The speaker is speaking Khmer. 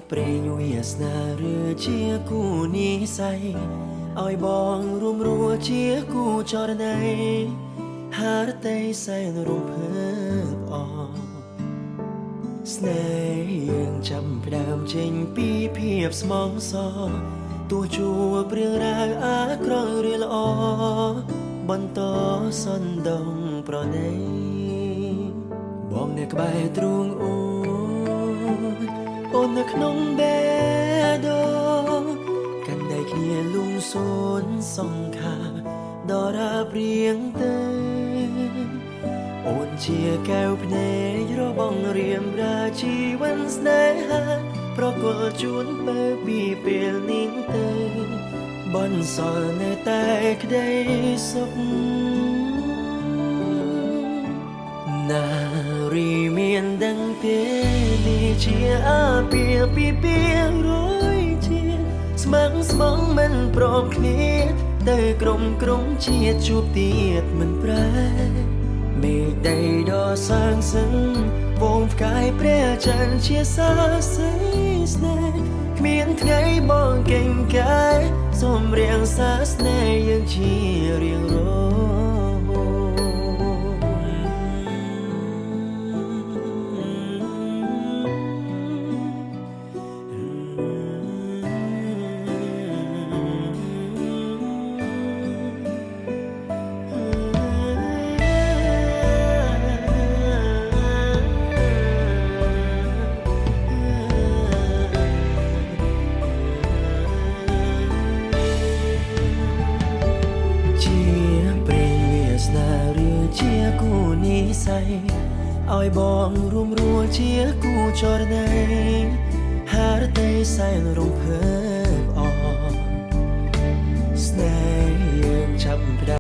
ប្រេងវាសនាឬជាគូនិស័យឲ្យបងរួមរួជាគូចរណៃហារតៃសែនរំភើបអស្នេហ៍យើងចាំផ្ដើមចេញពីភាពស្មងសរទោះជួបរឿងរ៉ាវអាក្រក់ឬល្អបន្តសន្ទងប្រណីបងនៅក្បែរទ្រូងអូននៅក្នុងបេះដូងកាន់ដៃគ្នាលំសួនសង្ខាដរាបរៀងទៅអូនជាកែវភ្នែករបស់រៀមរាជីវិតស្នេហាប្រគល់ជូនទៅពីពេលនេះទៅបនសល់នៅតែក្តីសុខនារីមានដឹងទេនេះជាអាពាហ៍ពិពាហ៍រយជាស្មឹងស្មងមិនព្រមគ្នាទៅក្រុមជាតិជួបទៀតមិនប្រែមេឃដីដ៏សាងសឹងវងផ្កាយព្រះច័ន្ទជាសាស័យស្នេហ៍គ្មានថ្ងៃបងកេងកាយសូមរៀងសាស្នេហ៍យើងជារៀងរជាគូនិស័យឲ្យបងរួមរួជាគូចរណៃហារតៃសែនរំភើប